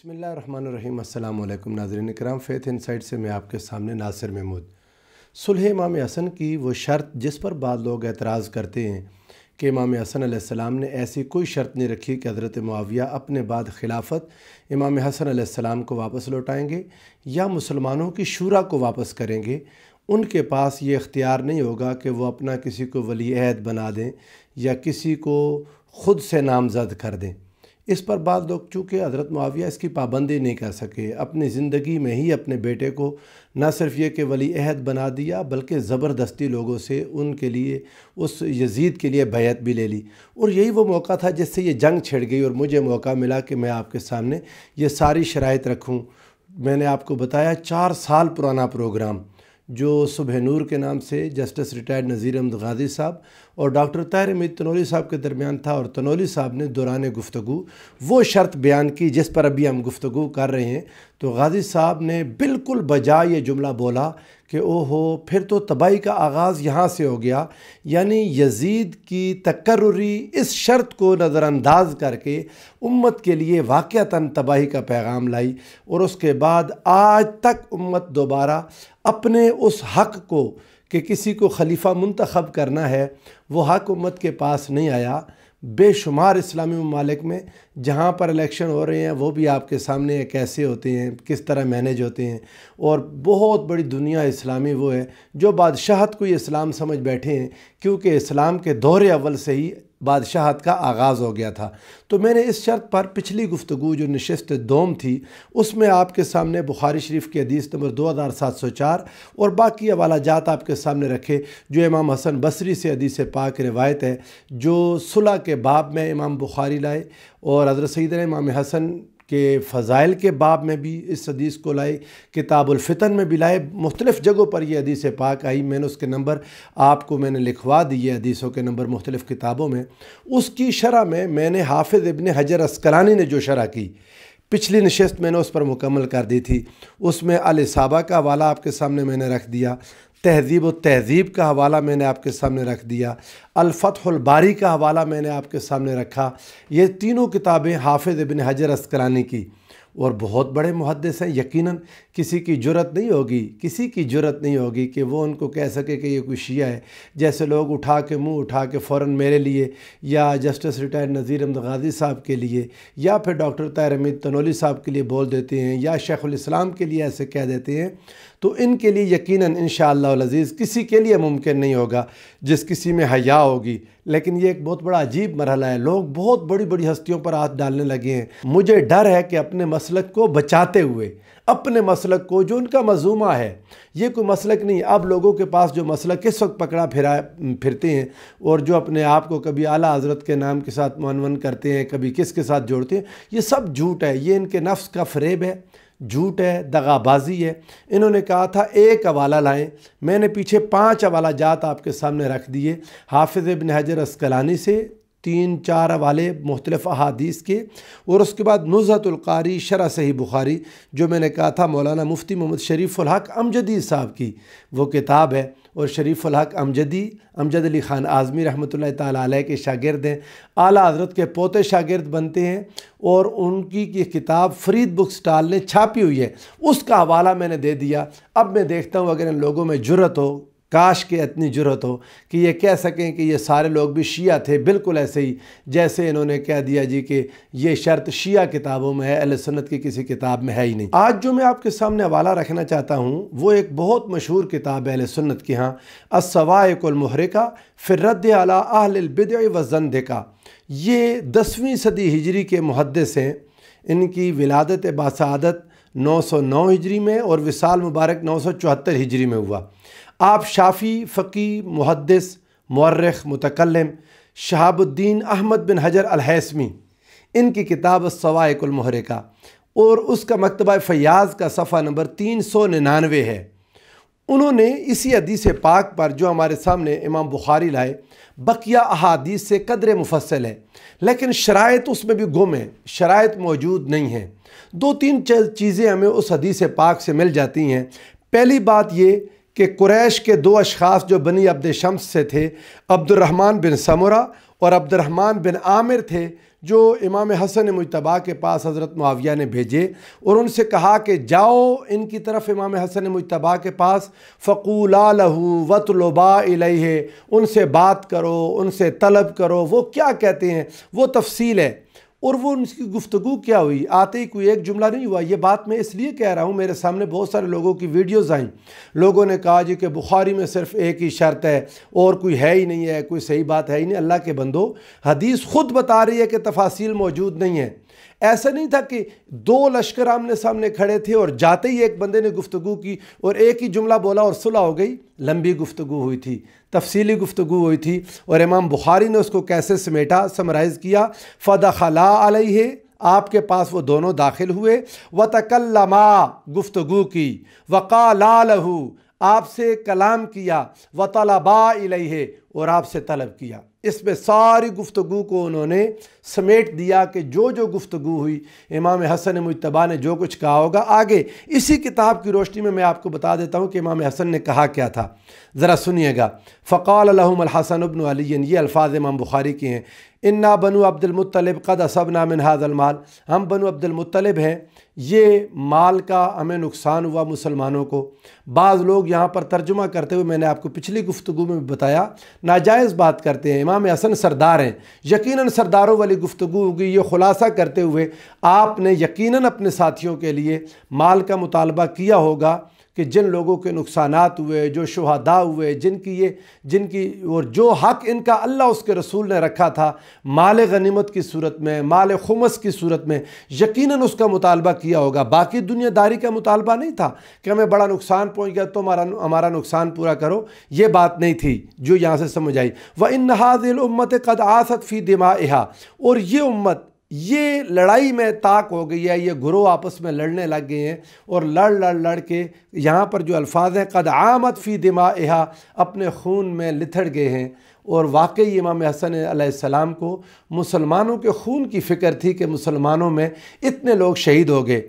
बिस्मिल्लाहिर्रहमानिर्रहीम। अस्सलाम वालेकुम नाज़रीन इकराम, फ़ेथ इनसाइट से मैं आपके सामने नासिर महमूद। सुलह इमाम हसन की वो शर्त जिस पर बाद लोग एतराज़ करते हैं कि इमाम हसन अलैहिस्सलाम ने ऐसी कोई शर्त नहीं रखी कि हज़रत मुआविया अपने बाद खिलाफत इमाम हसन अलैहिस्सलाम को वापस लौटाएंगे या मुसलमानों की शूरा को वापस करेंगे। उनके पास ये इख्तियार नहीं होगा कि वो अपना किसी को वली अहद बना दें या किसी को ख़ुद से नामज़द कर दें। इस पर बाद लोग चूँकि हज़रत मुआविया इसकी पाबंदी नहीं कर सके, अपनी ज़िंदगी में ही अपने बेटे को न सिर्फ ये कि वली अहद बना दिया बल्कि ज़बरदस्ती लोगों से उनके लिए उस यजीद के लिए बैत भी ले ली। और यही वो मौका था जिससे ये जंग छिड़ गई और मुझे मौका मिला कि मैं आपके सामने ये सारी शराइत रखूँ। मैंने आपको बताया 4 साल पुराना प्रोग्राम जो सुबह नूर के नाम से जस्टिस रिटायर्ड नज़ीर अहमद गाज़ी साहब और डॉक्टर ताहिर हमीद तनोली साहब के दरमियान था, और तनोली साहब ने दौरान गुफ्तगू वो शर्त बयान की जिस पर अभी हम गुफ्तगू कर रहे हैं। तो गाज़ी साहब ने बिल्कुल बजा ये जुमला बोला कि ओहो, फिर तो तबाही का आगाज़ यहाँ से हो गया। यानी यजीद की तकर्रुरी इस शर्त को नज़रअंदाज करके उम्मत के लिए वाक़अतन तबाही का पैगाम लाई, और उसके बाद आज तक उम्मत दोबारा अपने उस हक़ को कि किसी को खलीफा मुंतखब करना है, वो हक़ उम्मत के पास नहीं आया। बेशुमार इस्लामी ममालिक में जहाँ पर इलेक्शन हो रहे हैं वो भी आपके सामने कैसे होते हैं, किस तरह मैनेज होते हैं। और बहुत बड़ी दुनिया इस्लामी वो है जो बादशाहत को इस्लाम समझ बैठे हैं, क्योंकि इस्लाम के दौरे अव्वल से ही बादशाहत का आगाज़ हो गया था। तो मैंने इस शर्त पर पिछली गुफ्तगू जो नशिस्त दोम थी उसमें आपके सामने बुखारी शरीफ की हदीस नंबर 2704 और बाकी हवाला जात आपके सामने रखे, जो इमाम हसन बसरी से हदीस पाक रिवायत है जो सुलह के बाब में इमाम बुखारी लाए, और हज़रत सैयदना इमाम हसन के फ़ज़ाइल के बाब में भी इस हदीस को लाए, किताबुल फ़ितन में भी लाए। मुख्तलिफ़ जगहों पर यह हदीस पाक आई। मैंने उसके नंबर आपको लिखवा दिए हदीसों के नंबर मुख्तलिफ़ किताबों में। उसकी शरह में मैंने हाफिज़ इब्न हजर अस्क़लानी ने जो शरह की, पिछली नशिस्त मैंने उस पर मुकम्मल कर दी थी। उसमें अल इसाबा का हवाला आपके सामने मैंने रख दिया, तहज़ीब व तहज़ीब का हवाला मैंने आपके सामने रख दिया, अल फ़त्हुल बारी का हवाला मैंने आपके सामने रखा। ये तीनों किताबें हाफिज़ इब्न हजर अस्क़लानी की, और बहुत बड़े मुहद्दिस हैं। यकीनन किसी की जुर्रत नहीं होगी कि वो उनको कह सके कि ये कोई शिया है। जैसे लोग मुँह उठा के फ़ौरन मेरे लिए या जस्टिस रिटायर्ड नज़ीर अहमद गाज़ी साहब के लिए या फिर डॉक्टर ताहिर हमीद तनोली साहब के लिए बोल देते हैं या शेखुल इस्लाम के लिए ऐसे कह देते हैं। तो इनके लिए यकीनन इंशाअल्लाह अज़ीज़ किसी के लिए मुमकिन नहीं होगा जिस किसी में हया होगी। लेकिन ये एक बहुत बड़ा अजीब मरहला है। लोग बहुत बड़ी बड़ी हस्तियों पर हाथ डालने लगे हैं। मुझे डर है कि अपने मसलक को बचाते हुए, अपने मसलक को जो उनका मज़ूमा है, ये कोई मसलक नहीं। अब लोगों के पास जो मसलक किस वक्त पकड़ा फिरते हैं और जो अपने आप को कभी आला हज़रत के नाम के साथ मनवन करते हैं, कभी किसके साथ जोड़ते हैं, ये सब झूठ है। ये इनके नफ्स का फ़रेब है, झूठ है, दगाबाजी है। इन्होंने कहा था एक हवाला लाएं, मैंने पीछे 5 हवाला जात आपके सामने रख दिए। हाफिज़ इब्न हजर अस्क़लानी से 3-4 हवाले मुख्तलिफ़ अहादीस के, और उसके बाद नुज़हतुल क़ारी शरह सही बुखारी जो मैंने कहा था मौलाना मुफ्ती मोहम्मद शरीफ़ुल हक़ अमजदी साहब की वो किताब है। और शरीफ़ुल हक़ अमजद अली ख़ान आज़मी रहमतुल्लाह ताला अलैह के शागिर्द हैं, आला हज़रत के पोते शागिर्द बनते हैं, और उनकी ये किताब फ़रीद बुक स्टॉल ने छापी हुई है। उसका हवाला मैंने दे दिया। अब मैं देखता हूँ अगर इन लोगों में जुर्रत हो, काश के इतनी जुर्रत हो कि ये कह सकें कि ये सारे लोग भी शिया थे, बिल्कुल ऐसे ही जैसे इन्होंने कह दिया जी कि ये शर्त शिया किताबों में है, अहले सुन्नत की किसी किताब में है ही नहीं। आज जो मैं आपके सामने हवाला रखना चाहता हूँ वो एक बहुत मशहूर किताब है अहले सुन्नत की, हाँ, अस्सवाइकुल मुहरिका फिर रद्द अला अहलिल बिदअ व ज़ंदिक़ा। ये 10वीं सदी हिजरी के मुहद्दिस हैं। इनकी विलादत बासआदत 909 हिजरी में और विसाल मुबारक 974 हिजरी में हुआ। आप शाफ़ी, फ़क़ी, मुहद्दिस, मुअर्रिख़, मुतकल्लिम शहाबुद्दीन अहमद बिन हजर अल-हैसमी, इनकी किताब अस्सवाइकुल मुहरिका और उसका मकतबा फ़याज़ का सफ़ा नंबर 399 है। उन्होंने इसी हदीस पाक पर जो हमारे सामने इमाम बुखारी लाए, बकिया अहादीस से कदर मुफस्सल है, लेकिन शराइत उसमें भी गुम है, शराइत मौजूद नहीं है। 2-3 चीज़ें हमें उस हदीस पाक से मिल जाती हैं। पहली बात ये कि कुरैश के 2 अशख़ास जो बनी अब्द शम्स से थे, अब्दुर्रहमान बिन समरा और अब्दुर्रहमान बिन आमिर थे, जो इमाम हसन मुज्तबा के पास हज़रत मुआविया ने भेजे और उनसे कहा कि जाओ इनकी तरफ इमाम हसन मुज्तबा के पास, फ़क़ूला लहू वतलबा इलैहि, उनसे बात करो, उनसे तलब करो, वो क्या कहते हैं वो तफसील है। और वो उनकी गुफ्तगू क्या हुई, आते ही कोई एक जुमला नहीं हुआ। ये बात मैं इसलिए कह रहा हूँ, मेरे सामने बहुत सारे लोगों की वीडियोज़ आईं, लोगों ने कहा जी कि बुखारी में सिर्फ एक ही शर्त है और कोई है ही नहीं है, कोई सही बात है ही नहीं। अल्लाह के बंदो, हदीस खुद बता रही है कि तफासील मौजूद नहीं है। ऐसा नहीं था कि दो लश्कर आमने सामने खड़े थे और जाते ही एक बंदे ने गुफ्तगू की और एक ही जुमला बोला और सुलह हो गई। लंबी गुफ्तगू हुई थी, तफसीली गुफ्तगू हुई थी, और इमाम बुखारी ने उसको कैसे समेटा, समराइज़ किया। फ़दख़ला अलैहि, आपके पास वो दोनों दाखिल हुए, वतकल्लमा, गुफ्तगू की, वक़ाला लहू, आपसे कलाम किया, वतलबा इलैहि, और आपसे तलब किया। इसमें सारी गुफ्तगू को उन्होंने समेट दिया कि जो जो गुफ्तगू हुई, इमाम हसन मुज्तबा ने जो कुछ कहा होगा। आगे इसी किताब की रोशनी में मैं आपको बता देता हूँ कि इमाम हसन ने कहा क्या था, ज़रा सुनिएगा। फ़क़ाल लहुम अल हसन इब्न अली, ये अल्फाज इमाम बुखारी के हैं, इन्ना बनु अब्दुल मुत्तलिब क़द असबना मिन हाज़ल माल, हम बनु अब्दुल मुत्तलिब हैं, ये माल का हमें नुकसान हुआ मुसलमानों को। बाज़ लोग यहाँ पर तर्जुमा करते हुए, मैंने आपको पिछली गुफ्तगू में बताया, नाजायज़ बात करते हैं। इमाम हसन सरदार हैं, यकीनन सरदारों वाली गुफ्तगू होगी। ये खुलासा करते हुए आपने यकीनन अपने साथियों के लिए माल का मुतालबा किया होगा कि जिन लोगों के नुकसानात हुए, जो शुहदा हुए, जिनकी और जो हक़ इनका अल्लाह उसके रसूल ने रखा था माल गनीमत की सूरत में, माल खुमस की सूरत में, यकीनन उसका मुतालबा किया होगा। बाकी दुनियादारी का मुतालबा नहीं था कि हमें बड़ा नुकसान पहुँच गया तो हमारा नुकसान पूरा करो, ये बात नहीं थी जो यहाँ से समझ आई। व इन हाज़िल उम्मत क़द आसत फ़ी दिमाइहा, और ये उम्मत ये लड़ाई में ताक हो गई है, ये गुरोह आपस में लड़ने लग गए हैं और लड़ के यहाँ पर जो अल्फाज हैं, क़द आमत फ़ी दिमाइहा, अपने खून में लिथड़ गए हैं। और वाकई इमाम हसन अलैहिस्सलाम को मुसलमानों के खून की फ़िक्र थी कि मुसलमानों में इतने लोग शहीद हो गए।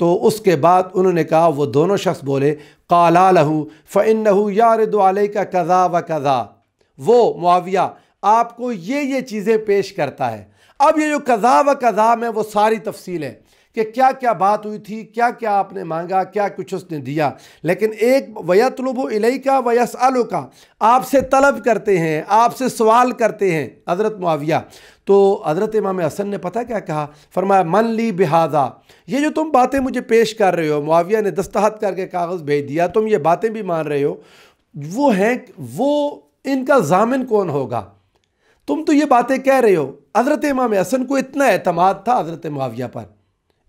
तो उसके बाद उन्होंने कहा, वो दोनों शख्स बोले, क़ाला लहू फ़इन्नहु यारिदु अलैका कज़ा व कज़ा, वो मुआविया आपको ये चीज़ें पेश करता है। अब ये जो कज़ा व कज़ा में वो सारी तफसील है कि क्या क्या बात हुई थी, क्या क्या आपने मांगा, क्या कुछ उसने दिया। लेकिन एक वयतलुबु इलैका वयसअलुका, आपसे तलब करते हैं, आपसे सवाल करते हैं हज़रत मुआविया। तो हज़रत इमाम हसन ने पता क्या कहा, फरमाया मन ली बिहाज़ा, ये जो तुम बातें मुझे पेश कर रहे हो, मुआविया ने दस्तखत करके कागज़ भेज दिया, तुम ये बातें भी मान रहे हो, वो हैं, वो इनका ज़ामिन कौन होगा? तुम तो ये बातें कह रहे हो। हज़रत इमाम हसन को इतना एतमाद था हज़रत मुआविया पर,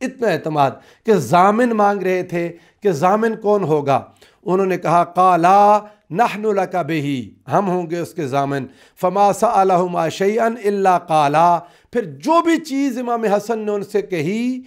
इतना एतमाद कि ज़ामिन मांग रहे थे कि ज़ामिन कौन होगा। उन्होंने कहा, क़ाला नहनु लका बिही, हम होंगे उसके ज़ामिन। फ़मा सअलहुमा शैअन इल्ला क़ाला, फिर जो भी चीज़ इमाम हसन ने उनसे कही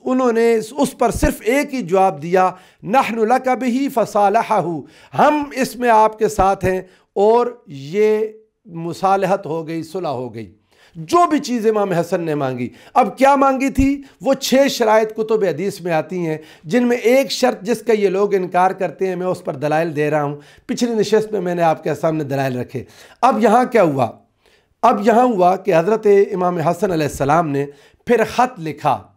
उन्होंने उस पर सिर्फ एक ही जवाब दिया, नहनु लका बिही फ़सालहहु, हम इसमें आपके साथ हैं। और ये मुसालहत हो गई, सुलह हो गई। जो भी चीज़ इमाम हसन ने मांगी, अब क्या मांगी थी, वो 6 शराइत कुतुब हदीस में आती हैं, जिनमें एक शर्त जिसका ये लोग इनकार करते हैं, मैं उस पर दलाइल दे रहा हूँ। पिछली नशस्त में मैंने आपके सामने दलाइल रखे। अब यहाँ क्या हुआ, अब यहाँ हुआ कि हज़रत इमाम हसन अलैहिस्सलाम ने फिर ख़त लिखा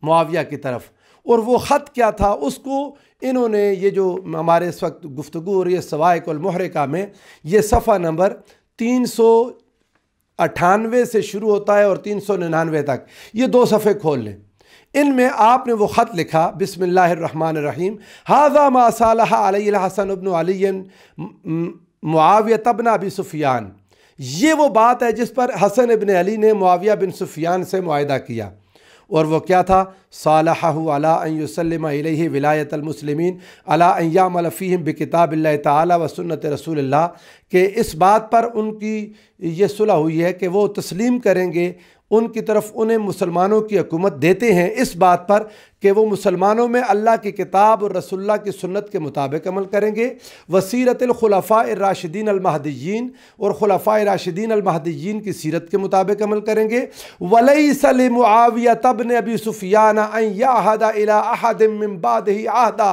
मुआविया की तरफ, और वो ख़त क्या था, उसको इन्होंने, ये जो हमारे इस वक्त गुफ्तगू हो रही है सवाइकुल मुहरिका में, ये सफ़ा नंबर 398 से शुरू होता है और 399 तक, ये 2 सफ़े खोल लें। इनमें आपने वो ख़त लिखा, बिस्मिल्लाहिर्रहमानिर्रहीम, हाज़ा मा सालहा अलैहिल हसन इब्न अली मुआविया तब्न अबी सुफ़ियान, ये वो बात है जिस पर हसन इब्न अली ने मुआविया बिन सुफ़ियान से मुआहिदा किया। और वो क्या था, सालहहु अला अन युसल्लिमा इलैहि विलायतल मुस्लिमीन अला अन यामल फ़ीहिम बिकिताबिल्लाहि तआला व सुन्नत रसूलिल्लाह, के इस बात पर उनकी ये सुलह हुई है कि वो तस्लीम करेंगे उनकी तरफ, उन्हें मुसलमानों की हुकूमत देते हैं इस बात पर कि वो मुसलमानों में अल्लाह की किताब और रसूलुल्लाह की सुन्नत के मुताबिक अमल करेंगे। वसीरतुल खुलफ़ाए राशिदीन अल महदिय्यीन, और खुलफ़ाए राशिदीन अल महदिय्यीन की सीरत के मुताबिक अमल करेंगे। वलैसा लिमुआविया तब्न अबी सुफ़ियान अन यअहदा इला अहदिम मिन बादिही अहदा,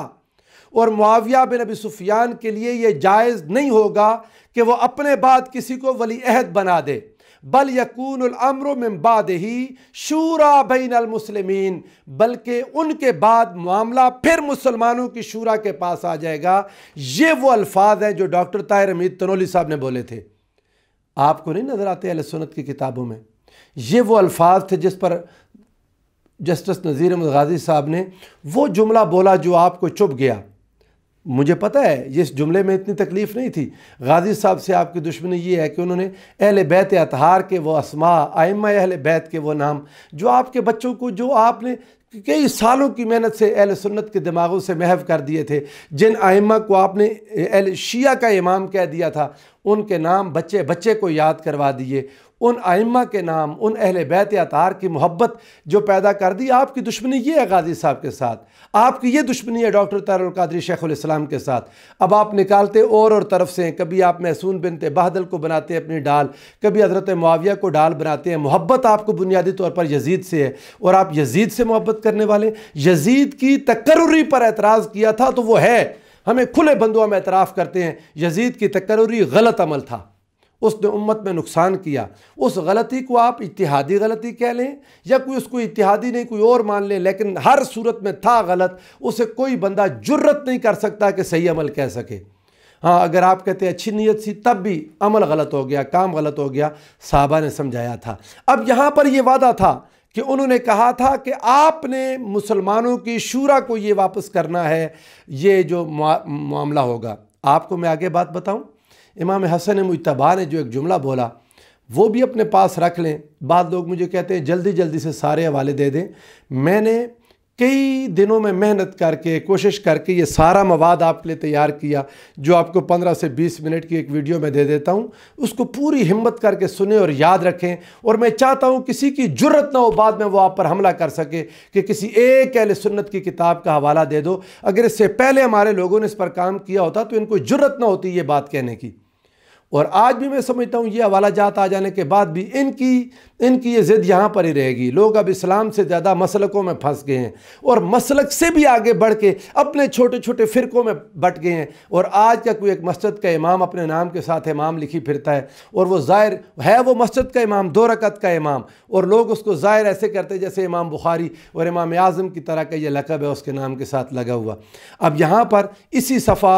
और मुआविया बिन अबी सुफ़ियान के लिए ये जायज़ नहीं होगा कि वो अपने बाद किसी को वली अहद बना दे। बल यकूनुल अम्रु मिन बादिही शूरा बैनल मुस्लिमीन, बल्कि उनके बाद मामला फिर मुसलमानों की शूरा के पास आ जाएगा। ये वो अल्फाज हैं जो डॉक्टर ताहिर हमीद तनोली साहब ने बोले थे। आपको नहीं नज़र आते अहले सुन्नत की किताबों में? ये वो अल्फाज थे जिस पर जस्टिस नज़ीर अहमद गाज़ी साहब ने वो जुमला बोला जो आपको चुभ गया। मुझे पता है इस जुमले में इतनी तकलीफ़ नहीं थी। गाज़ी साहब से आपकी दुश्मनी ये है कि उन्होंने अहले बैत अतहार के वो अस्मा, आइम्मा अहले बैत के वो नाम जो आपके बच्चों को, जो आपने कई सालों की मेहनत से अहले सुन्नत के दिमागों से महव कर दिए थे, जिन आइम्मा को आपने अहले शिया का इमाम कह दिया था, उनके नाम बच्चे बच्चे को याद करवा दिए। उन आइम्मा के नाम, उन अहले बैत अतहार की मोहब्बत जो पैदा कर दी। आपकी दुश्मनी ये है गाज़ी साहब के साथ, आपकी ये दुश्मनी है डॉक्टर ताहिरुल क़ादरी शेखुल इस्लाम के साथ। अब आप निकालते और तरफ से, कभी आप महसून बिनते बहदल को बनाते हैं अपनी डाल, कभी हज़रत मुआविया को डाल बनाते हैं। मोहब्बत आपको बुनियादी तौर पर यजीद से है और आप यजीद से मोहब्बत करने वाले। यजीद की तकर्रुरी पर एतराज़ किया था तो वो है, हमें खुले बंदुआ में एतराफ़ करते हैं, यजीद की तकर्रुरी गलत अमल था, उसने उम्मत में नुकसान किया। उस गलती को आप इत्तिहादी गलती कह लें या कोई उसको इत्तिहादी नहीं कोई और मान लें, लेकिन हर सूरत में था गलत। उसे कोई बंदा जुर्रत नहीं कर सकता कि सही अमल कह सके। हाँ, अगर आप कहते हैं अच्छी नीयत थी तब भी अमल गलत हो गया, काम गलत हो गया, सहाबा ने समझाया था। अब यहाँ पर यह वादा था कि उन्होंने कहा था कि आपने मुसलमानों की शूरा को ये वापस करना है, ये जो मामला होगा। आपको मैं आगे बात बताऊँ, इमाम हसन मुज्तबा ने जो एक जुमला बोला वो भी अपने पास रख लें। बाद लोग मुझे कहते हैं जल्दी जल्दी से सारे हवाले दे दें। मैंने कई दिनों में मेहनत करके, कोशिश करके ये सारा मवाद आपके लिए तैयार किया, जो आपको 15 से 20 मिनट की एक वीडियो में दे देता हूँ। उसको पूरी हिम्मत करके सुने और याद रखें। और मैं चाहता हूँ किसी की जुर्रत ना हो बाद में वो आप पर हमला कर सके कि किसी एक अहले सुन्नत की किताब का हवाला दे दो। अगर इससे पहले हमारे लोगों ने इस पर काम किया होता तो इनको जुर्रत ना होती ये बात कहने की। और आज भी मैं समझता हूँ ये हवाला जात आ जाने के बाद भी इनकी ये ज़िद यहाँ पर ही रहेगी। लोग अब इस्लाम से ज़्यादा मसलकों में फंस गए हैं और मसलक से भी आगे बढ़ के अपने छोटे छोटे फ़िरक़ों में बट गए हैं। और आज का कोई एक मस्जिद का इमाम अपने नाम के साथ इमाम लिखी फिरता है और वो ज़ाहिर है वो मस्जिद का इमाम, 2 रकत का इमाम, और लोग उसको ज़ाहिर ऐसे करते जैसे इमाम बुखारी और इमाम आज़म की तरह का ये लक़ब है उसके नाम के साथ लगा हुआ। अब यहाँ पर इसी सफ़ा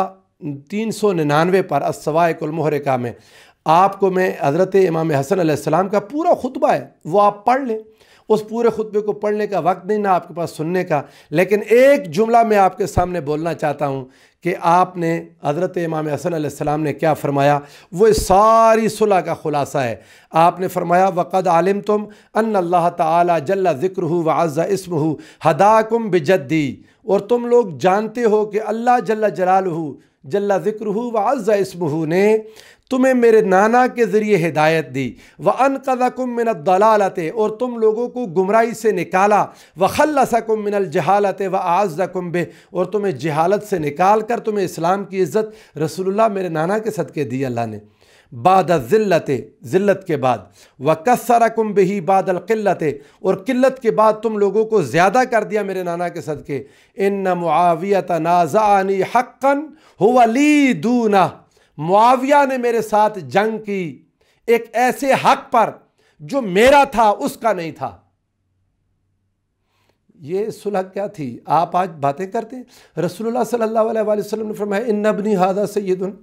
399 पर अस्सवाइकुल मुहरिका में आपको मैं हज़रत इमाम हसन अलैहिस्सलाम का पूरा खुतबा है वो आप पढ़ लें। उस पूरे खुतबे को पढ़ने का वक्त नहीं ना आपके पास सुनने का, लेकिन एक जुमला मैं आपके सामने बोलना चाहता हूँ कि आपने हज़रत इमाम हसन अलैहिस्सलाम ने क्या फ़रमाया, वो सारी सुलह का ख़ुलासा है। आपने फ़रमाया वक़द आलिमतुम अन्न अल्लाह ताला जल्ला ज़िक्रुहु व अज़्ज़ा इस्मुहु हदाकुम बिजद्दी, और तुम लोग जानते हो कि अल्लाह जल्ला जलालुहु जल्ला ज़िक्रुहु व अज़्ज़ा इस्मुहु ने तुम्हें मेरे नाना के ज़रिए हिदायत दी। व अनक़ज़कुम मिनद दलालते, और तुम लोगों को गुमराही से निकाला। व खल्लसकुम मिनल जहालते व अअज़्ज़कुम बिह, और तुम्हें जहालत से निकाल कर तुम्हें इस्लाम की इज़्ज़त रसूलुल्लाह मेरे नाना के सदक़े दी अल्लाह ने। बाद ज़िल्लते, ज़िल्लत के बाद, व कस्सरकुम बिही बादल क़िल्लते, और किल्लत के बाद तुम लोगों को ज़्यादा कर दिया मेरे नाना के सदक़े। इन्न मुआवियत नाज़अनी हक़्क़न हुवा ली दूना, मुआविया ने मेरे साथ जंग की एक ऐसे हक पर जो मेरा था उसका नहीं था। ये सुलह क्या थी? आप आज बातें करते हैं। रसूलुल्लाह सल्लल्लाहु अलैहि वसल्लम ने फरमाया इन्ना इब्नी हाज़ा सय्यदुन,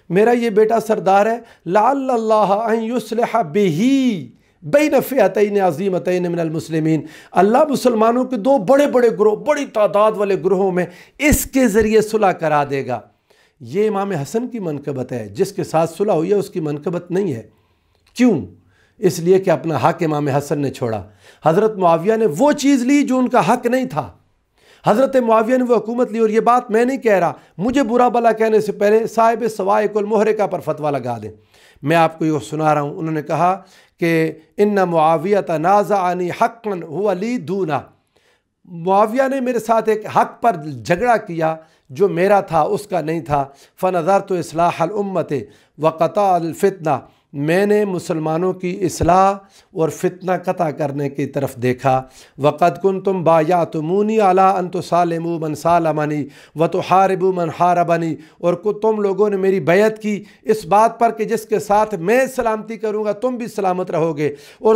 मेरा ये बेटा सरदार है, लअल्लल्लाह अन युस्लिह बिही बैन फ़िअतैन अज़ीमतैन मिनल मुस्लिमीन, अल्लाह मुसलमानों के 2 बड़े बड़े ग्रोह, बड़ी तादाद वाले ग्रोहों में इसके ज़रिए सुलह करा देगा। ये इमाम हसन की मनकबत है, जिसके साथ सुलह हुई है उसकी मनकबत नहीं है। क्यों? इसलिए कि अपना हक इमाम हसन ने छोड़ा। हज़रत मुआविया ने वो चीज़ ली जो उनका हक नहीं था। हज़रत मुआविया ने वो हुकूमत ली, और ये बात मैं नहीं कह रहा, मुझे बुरा भला कहने से पहले साहिब सवाइकुल मुहरिका पर फतवा लगा दें। मैं आपको ये सुना रहा हूँ। उन्होंने कहा कि इन्ना मुआवियत नाज़अनी हक़्क़न हुवा ली दूना, मुआविया ने मेरे साथ एक हक़ पर झगड़ा किया जो मेरा था उसका नहीं था। फ़नज़रतु इस्लाहल उम्मति व क़ताअल फ़ितना, میں نے مسلمانوں کی اصلاح اور فتنہ قطع کرنے کی طرف دیکھا۔ وقد کنتم بایعتمونی علی ان تسالموا من سالمنی وتحاربوا من حاربنی، اور تم لوگوں نے میری بیعت کی اس بات پر کہ جس کے ساتھ میں سلامتی کروں گا تم بھی سلامت رہو گے، اور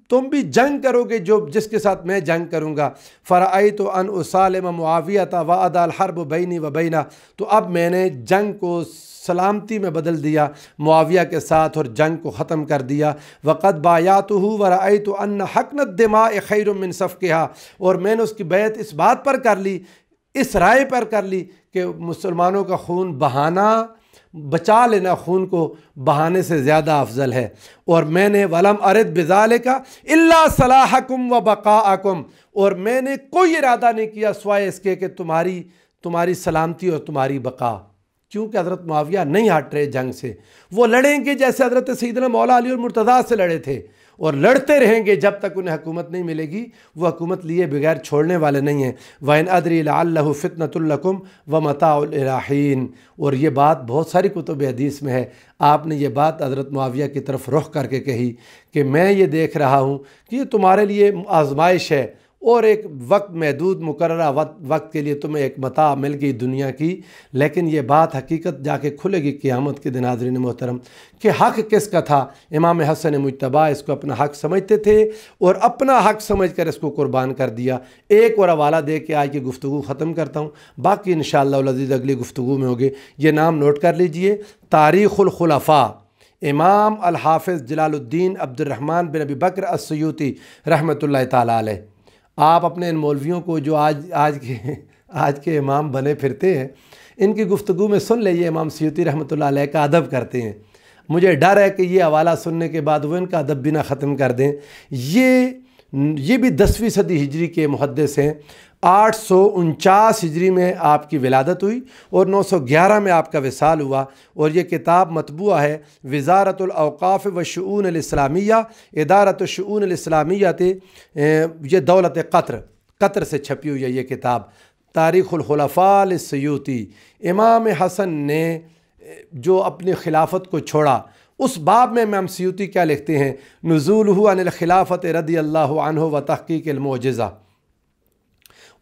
تم بھی جنگ کرو گے جس کے ساتھ میں جنگ کروں گا۔ فرأیت ان اسالم معاویۃ وأضع الحرب بینی و بینہ، تو اب میں نے جنگ کو سلامتی میں بدل دیا معاویہ کے ساتھ اور جنگ کو ختم کر دیا۔ وقد بایعتہ ورأیت ان حقن الدماء خیر من سفکہا، اور میں نے اس کی بیعت اس بات پر کر لی، اس رائے پر کر لی کہ مسلمانوں کا خون بہانا، بچا لینا خون کو بہانے سے زیادہ افضل ہے۔ اور میں نے ولم ارد بذالک الا صلاحکم و بقاءکم، اور میں نے کوئی ارادہ نہیں کیا سوائے اس کے کہ تمہاری سلامتی اور تمہاری بقا، کیونکہ حضرت معاویہ نہیں ہٹ رہے جنگ سے، وہ لڑیں گے جیسے حضرت سیدنا مولا علی اور مرتضیٰ سے لڑے تھے، اور لڑتے رہیں گے جب تک انہیں حکومت نہیں ملے گی، وہ حکومت لیے بغیر چھوڑنے والے نہیں ہیں۔ وَإِنْ أَدْرِي لَعَلَّهُ فِتْنَةٌ لَكُمْ وَمَتَاعٌ إِلَىٰ حِينٍ، اور یہ بات بہت ساری کتب حدیث میں ہے، آپ نے یہ بات حضرت معاویہ کی طرف رخ کر کے کہی کہ میں یہ دیکھ رہا ہوں کہ یہ تمہارے لیے آزمائش ہے، اور ایک وقت محدود مقررہ وقت کے لیے تمہیں ایک متاع مل گئی دنیا کی، لیکن یہ بات حقیقت جا کے کھلے گی قیامت کے دن۔ حاضرین محترم، کہ حق کس کا تھا؟ امام حسن مجتبیٰ اس کو اپنا حق سمجھتے تھے اور اپنا حق سمجھ کر اس کو قربان کر دیا۔ ایک اور حوالہ دے کے آج کی گفتگو ختم کرتا ہوں، باقی انشاءاللہ العزیز اگلی گفتگو میں ہوگی۔ یہ نام نوٹ کر لیجئے، تاریخ الخلفاء، امام الحافظ جلال الدین عبد الرحمن بن ابی بکر السیوطی رحمۃ اللہ تعالیٰ علیہ۔ آپ اپنے ان مولویوں کو جو آج کے امام بنے پھرتے ہیں، ان کی گفتگو میں سن لے، یہ امام سیوطی رحمۃ اللہ علیہ کا ادب کرتے ہیں۔ مجھے ڈر ہے کہ یہ حوالہ سننے کے بعد وہ ان کا ادب بھی نہ ختم کر دیں۔ یہ بھی 10ویں صدی ہجری کے محدث ہیں۔ 849 ہجری میں آپ کی ولادت ہوئی اور 911 میں آپ کا وصال ہوا، اور یہ کتاب مطبوعہ ہے وزارت الاوقاف و شؤون الاسلامیہ، ادارت الشؤون الاسلامیہ تھے، یہ دولت قطر سے چھپی ہوئی ہے یہ کتاب، تاریخ الخلفاء للسیوطی۔ امام حسن نے جو اپنی خلافت کو چھوڑا، اس باب میں امام سیوطی کیا لکھتے ہیں؟ نزولہ عن الخلافت رضی اللہ عنہ و تحقیق المعجزہ،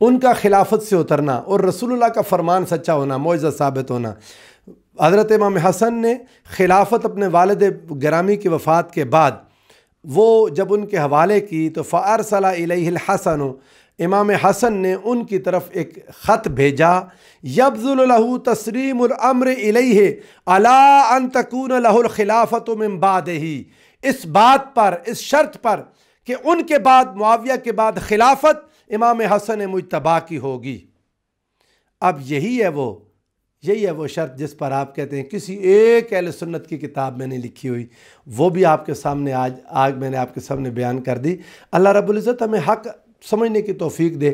ان کا خلافت سے اترنا اور رسول اللہ کا فرمان سچا ہونا، معجزہ ثابت ہونا۔ حضرت امام حسن نے خلافت اپنے والد گرامی کی وفات کے بعد وہ جب ان کے حوالے کی تو فارسل الیہ الحسن، امام حسن نے ان کی طرف ایک خط بھیجا، یبذل له تسلیم الامر الیہ علی ان تکون له الخلافت من بعدہ، اس بات پر، اس شرط پر کہ ان کے بعد، معاویہ کے بعد خلافت امام حسن مجتبیٰ کی ہوگی۔ اب یہی ہے وہ شرط جس پر آپ کہتے ہیں کسی ایک اہل سنت کی کتاب میں نہیں لکھی ہوئی، وہ بھی آپ کے سامنے آج میں نے آپ کے سامنے بیان کر دی۔ اللہ رب العزت ہمیں حق سمجھنے کی توفیق دے۔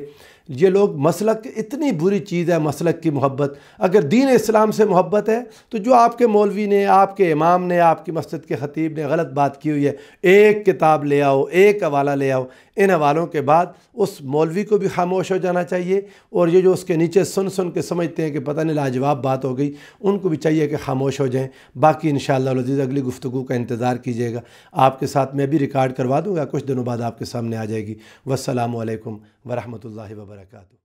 یہ لوگ مسلک، اتنی بری چیز ہے مسلک کی محبت۔ اگر دین اسلام سے محبت ہے تو جو آپ کے مولوی نے، آپ کے امام نے، آپ کی مسجد کے خطیب نے غلط بات کی ہوئی ہے، ایک کتاب لے آؤ، ایک حوالہ لے آؤ، ان حوالوں کے بعد اس مولوی کو بھی خاموش ہو جانا چاہیے، اور یہ جو اس کے نیچے سن کے سمجھتے ہیں کہ پتہ نہیں لاجواب بات ہو گئی، ان کو بھی چاہیے کہ خاموش ہو جائیں۔ باقی انشاءاللہ العزیز اگلی گفتگو کا انتظار کیجیے گا، آپ کے ساتھ میں بھی ریکارڈ کروا دوں گا، کچھ دنوں بعد آپ کے سامنے آ جائے گی۔ والسلام علیکم ورحمۃ اللہ وبرکاتہ۔